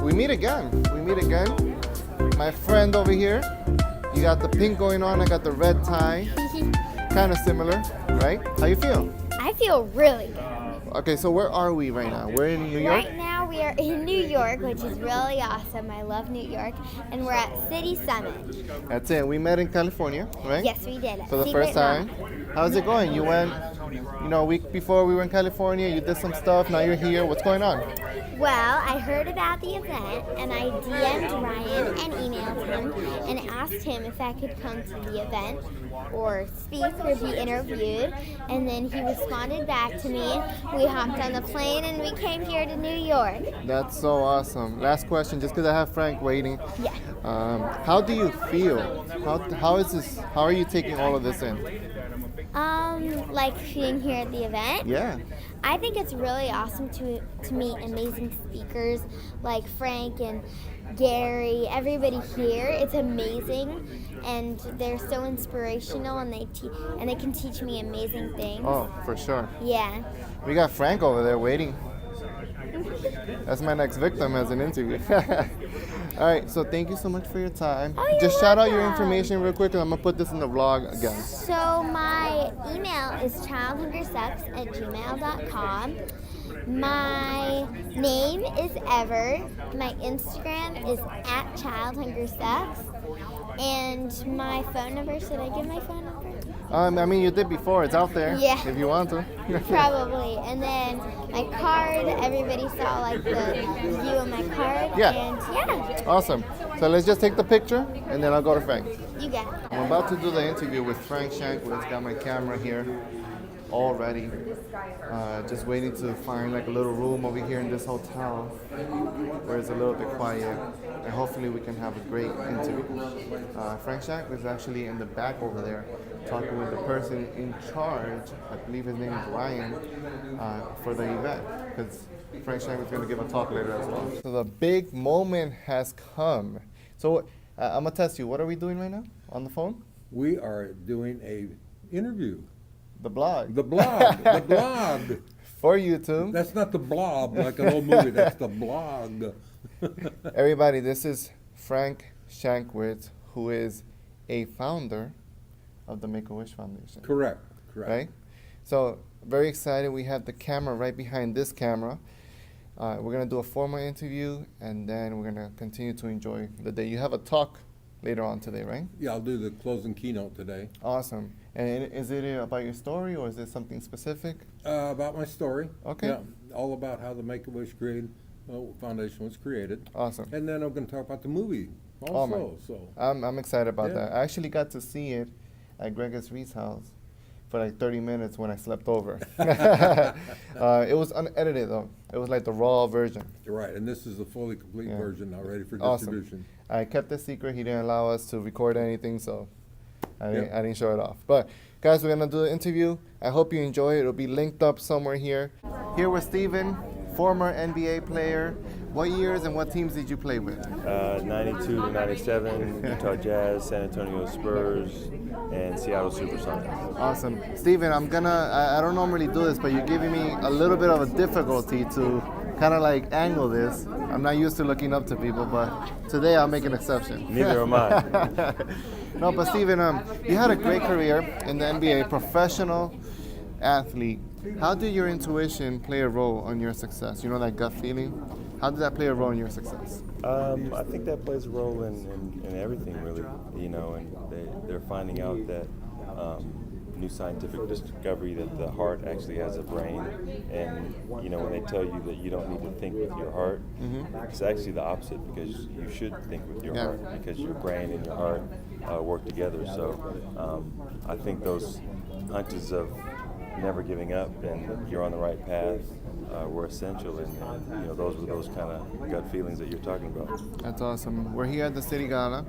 We meet again. My friend over here, you got the pink going on, I got the red tie. Kind of similar, right? How you feel? I feel really good. Okay, so where are we right now? We're in New York? Right now we are in New York, which is really awesome. I love New York. And we're at City Summit. That's it. We met in California, right? Yes, we did. For the first time. How's it going? You went, a week before we were in California, you did some stuff, now you're here. What's going on? Well, I heard about the event and I DM'd Ryan and emailed him and asked him if I could come to the event or speak or be interviewed. And then he responded back to me. We hopped on the plane and we came here to New York. That's so awesome. Last question, just because I have Frank waiting. Yeah. How do you feel? How is this? How are you taking all of this in? Like being here at the event? Yeah. I think it's really awesome to meet amazing speakers like Frank and Gary, everybody here. It's amazing, and they're so inspirational, and they can teach me amazing things. Oh, for sure. Yeah. We got Frank over there waiting. That's my next victim as an interview. All right, so thank you so much for your time. Oh, you're Just shout out your welcome. information real quick, and I'm gonna put this in the vlog again. So my email is childhungersucks@gmail.com. My name is Ever. My Instagram is @childhungersucks. And my phone number, should I give my phone number? I mean, you did before. It's out there. Yeah. If you want to. Probably. And then my card, everybody saw like the view of my card. Yeah. And yeah, Awesome. So let's just take the picture, and then I'll go to Frank. you got it. I'm about to do the interview with Frank Shankwitz. Got my camera here, all ready. Just waiting to find like a little room over here in this hotel where it's a little bit quiet, and hopefully we can have a great interview. Frank Shankwitz is actually in the back over there, talking with the person in charge. I believe his name is Ryan, for the event, because Frank Shankwitz is going to give a talk later as well. So the big moment has come. So I'm gonna test you. What are we doing right now on the phone? We are doing a interview. The blog. The blog. The blog. For YouTube. That's not the blob like an old movie. That's the blog. Everybody, this is Frank Shankwitz, who is a founder of the Make-A-Wish Foundation. Correct. Right? So, very excited. We have the camera right behind this camera. We're going to do a formal interview, and then we're going to continue to enjoy the day. You have a talk later on today, right? Yeah, I'll do the closing keynote today. Awesome. And is it about your story, or is it something specific? About my story. Okay. Yeah, all about how the Make-A-Wish Foundation was created. Awesome. And then I'm going to talk about the movie also. Oh my. So I'm excited about Yeah. that. I actually got to see it at Greg's Reed's house for like 30 minutes when I slept over. It was unedited though. It was like the raw version. you're right, and this is the fully complete Yeah. version now, ready for Awesome. distribution. I kept it secret. He didn't allow us to record anything, so I Yeah. didn't show it off. But guys, we're gonna do the interview. I hope you enjoy it. It'll be linked up somewhere here. Here with Steven, former NBA player. What years and what teams did you play with? 92 to 97, Utah Jazz, San Antonio Spurs, and Seattle Supersonics. Awesome. Steven, I don't normally do this, but you're giving me a little bit of a difficulty to kind of like angle this. I'm not used to looking up to people, but today I'll make an exception. Neither am I. No, but Steven, you had a great career in the NBA, professional athlete. How did your intuition play a role on your success? You know, that gut feeling? How did that play a role in your success? I think that plays a role in everything, really. You know, and they're finding out that new scientific discovery that the heart actually has a brain, and you know, when they tell you that you don't need to think with your heart, it's actually the opposite, because you should think with your heart, because your brain and your heart work together. So I think those hunches of never giving up and you're on the right path were essential, and you know, those were those kind of gut feelings that you're talking about. That's awesome. We're here at the City Gala.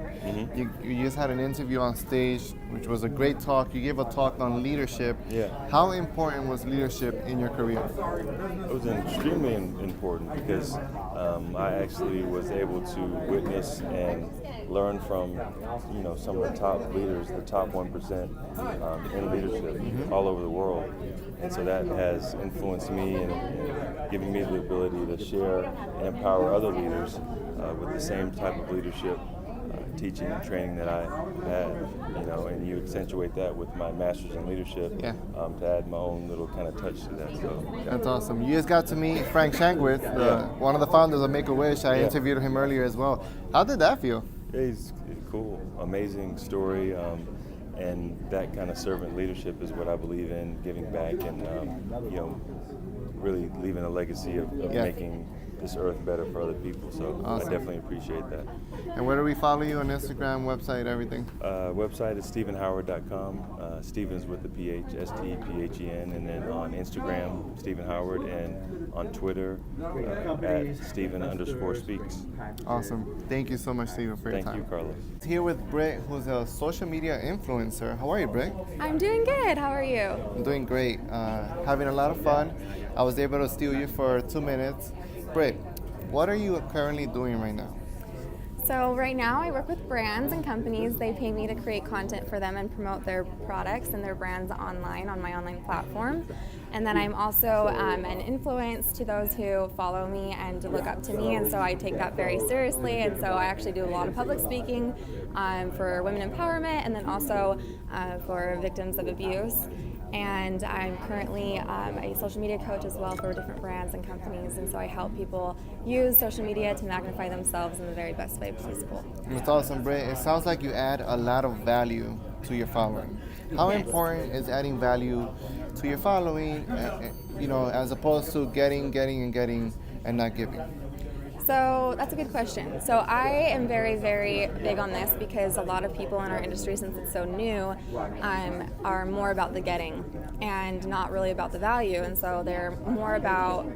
You just had an interview on stage, which was a great talk. You gave a talk on leadership. Yeah. How important was leadership in your career? It was extremely important, because I actually was able to witness and learn from, some of the top leaders, the top 1% in leadership all over the world. And so that has influenced me and given me the ability to share and empower other leaders with the same type of leadership teaching and training that I had, and you accentuate that with my master's in leadership to add my own little kind of touch to that. So That's awesome. You just got to meet Frank Shankwith, one of the founders of Make-A-Wish. I interviewed him earlier as well. How did that feel? He's cool, amazing story, and that kind of servant leadership is what I believe in, giving back and really leaving a legacy of making this earth better for other people. So awesome. I definitely appreciate that. And where do we follow you on Instagram, website, everything? Website is StephenHoward.com. Stevens with the PH, S-T-P-H-E-N, and then on Instagram, Stephen Howard, and on Twitter at Stephen_speaks. Awesome. Thank you so much, Stephen, for your time. Thank you, Carlos. Here with Britt, who's a social media influencer. How are you, Britt? I'm doing good. How are you? I'm doing great. Having a lot of fun. I was able to steal you for 2 minutes. Britt, what are you currently doing right now? So right now I work with brands and companies. They pay me to create content for them and promote their products and their brands online on my online platform. And then I'm also an influence to those who follow me and look up to me, and so I take that very seriously. And so I actually do a lot of public speaking for women empowerment, and then also for victims of abuse. And I'm currently a social media coach as well for different brands and companies, and so I help people use social media to magnify themselves in the very best way possible. That's awesome, Britt. It sounds like you add a lot of value to your following. How important is adding value to your following, as opposed to getting and not giving? So that's a good question. So I am very, very big on this because a lot of people in our industry, since it's so new, are more about the getting and not really about the value. And so they're more about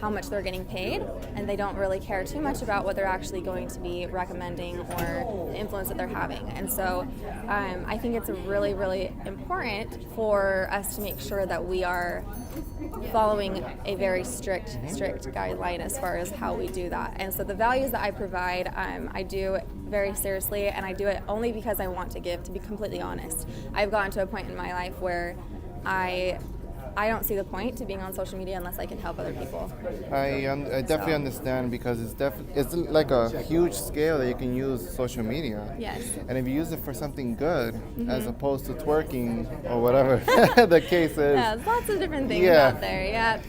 how much they're getting paid, and they don't really care too much about what they're actually going to be recommending or the influence that they're having. And so I think it's really, really important for us to make sure that we are following a very strict guideline as far as how we do that. And so the values that I provide, I do very seriously, and I do it only because I want to give, to be completely honest. I've gotten to a point in my life where I don't see the point to being on social media unless I can help other people. I definitely understand, because it's like a huge scale that you can use social media. Yes. And if you use it for something good, as opposed to twerking or whatever the case is. Yeah, there's lots of different things out there. Yeah.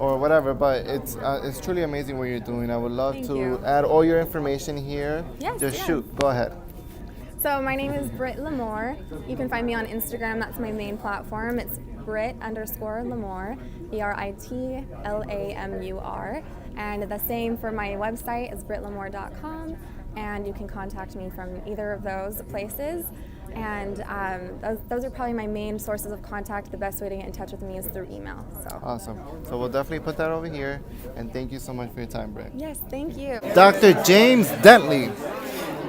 Or whatever, but it's truly amazing what you're doing. I would love Thank to you. add all your information here. Yes, Just yeah. shoot. Go ahead. So my name is Britt Lamore. You can find me on Instagram. That's my main platform. It's Britt_Lamore, BRITLAMUR. And the same for my website is BrittLamore.com. And you can contact me from either of those places. And those are probably my main sources of contact. The best way to get in touch with me is through email. So. Awesome. So we'll definitely put that over here. And thank you so much for your time, Britt. Yes, thank you. Dr. James Dentley.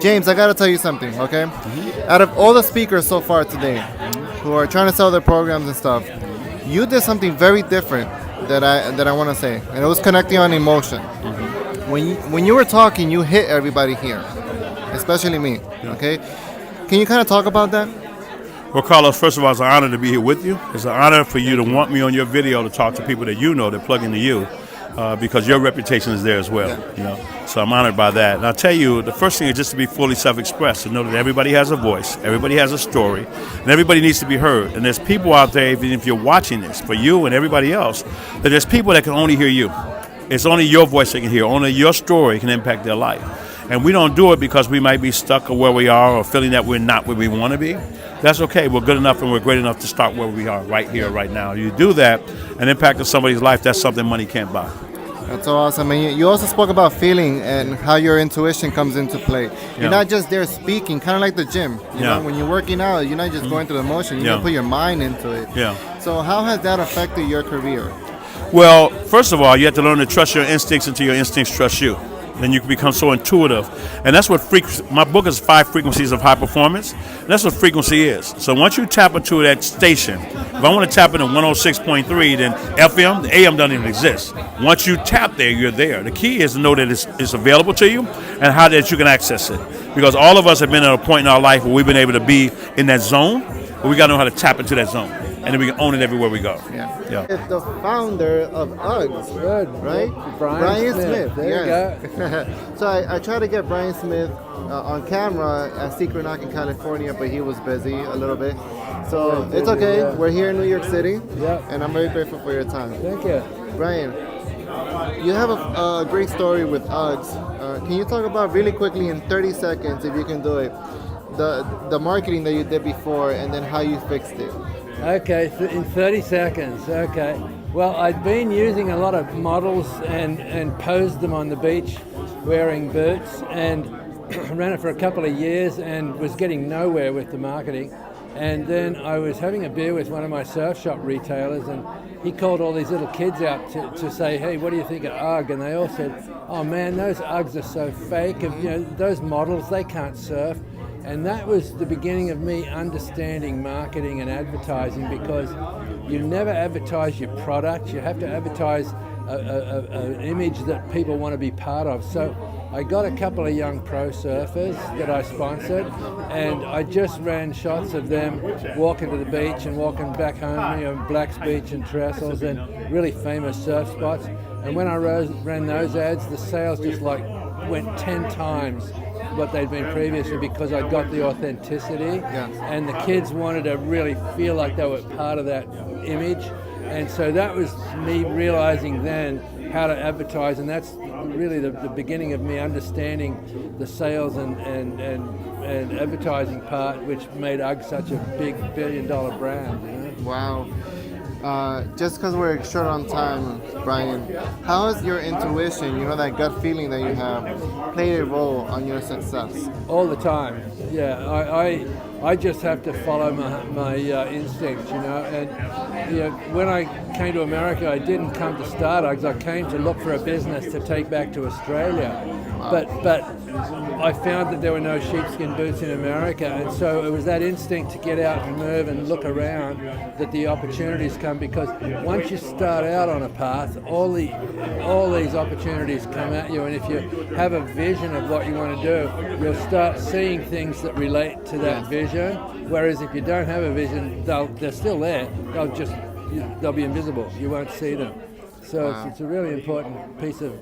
James, I gotta tell you something, okay? Out of all the speakers so far today who are trying to sell their programs and stuff, you did something very different that I want to say, and it was connecting on emotion. When you were talking, you hit everybody here, especially me, okay? Can you kind of talk about that? Well, Carlos, first of all, it's an honor to be here with you. It's an honor for you to want me on your video to talk to people that you know that plug into you. Because your reputation is there as well, So I'm honored by that. And I'll tell you, the first thing is just to be fully self-expressed, to know that everybody has a voice, everybody has a story, and everybody needs to be heard. And there's people out there, even if you're watching this, for you and everybody else, that there's people that can only hear you. It's only your voice they can hear. Only your story can impact their life. And we don't do it because we might be stuck or where we are or feeling that we're not where we want to be. That's okay. We're good enough and we're great enough to start where we are right here, right now. You do that and impact somebody's life, that's something money can't buy. That's so awesome. And you also spoke about feeling and how your intuition comes into play. You're not just there speaking, kind of like the gym. You know, when you're working out, you're not just going through the motion. You put your mind into it. So how has that affected your career? Well, first of all, you have to learn to trust your instincts until your instincts trust you. Then you can become so intuitive. And that's what my book is 5 frequencies of high performance. And that's what frequency is. So once you tap into that station, If I want to tap into 106.3, then FM, the AM doesn't even exist. Once you tap there, you're there. The key is to know that it's available to you and how that you can access it. Because all of us have been at a point in our life where we've been able to be in that zone, but we got to know how to tap into that zone. And then we can own it everywhere we go. Yeah. It's the founder of Uggs, Good. right? Brian Smith. There you go. So I tried to get Brian Smith on camera at Secret Knock in California, but he was busy a little bit. So it's okay. Yeah. We're here in New York City, Yeah. and I'm very grateful for your time. Thank you. Brian, you have a great story with Uggs. Can you talk about really quickly in 30 seconds, if you can do it, the marketing that you did before and then how you fixed it? Okay, in 30 seconds. Okay. Well, I'd been using a lot of models and posed them on the beach wearing boots, and ran it for a couple of years and was getting nowhere with the marketing. And then I was having a beer with one of my surf shop retailers, and he called all these little kids out to say, hey, what do you think of UGG? And they all said, oh man, those Uggs are so fake. And, those models, they can't surf. And that was the beginning of me understanding marketing and advertising, because you never advertise your product. You have to advertise an image that people want to be part of. So I got a couple of young pro surfers that I sponsored, and I just ran shots of them walking to the beach and walking back home, Black's Beach and Trestles and really famous surf spots. And when I ran those ads, the sales just went 10 times what they'd been previously, because I got the authenticity, and the kids wanted to really feel like they were part of that image. And so that was me realizing then how to advertise, and that's really the beginning of me understanding the sales and advertising part, which made UGG such a big billion-dollar brand. Wow. Just because we're short on time, Brian, how has your intuition, that gut feeling that you have, played a role on your success? All the time. Yeah, I just have to follow my instincts, and when I came to America, I didn't come to start Uggs. I came to look for a business to take back to Australia. But I found that there were no sheepskin boots in America, and so it was that instinct to get out and move and look around that the opportunities come, because once you start out on a path, all these opportunities come at you, and if you have a vision of what you want to do, you'll start seeing things that relate to that vision, whereas if you don't have a vision, they're still there, they'll be invisible, you won't see them. So it's a really important piece of,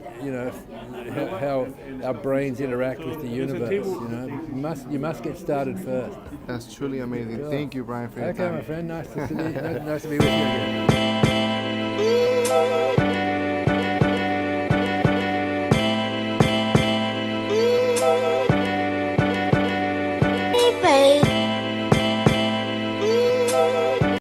how our brains interact with the universe. You must get started first. That's truly amazing. Thank you, Brian, for your time. Okay, my friend. Nice to be with you again.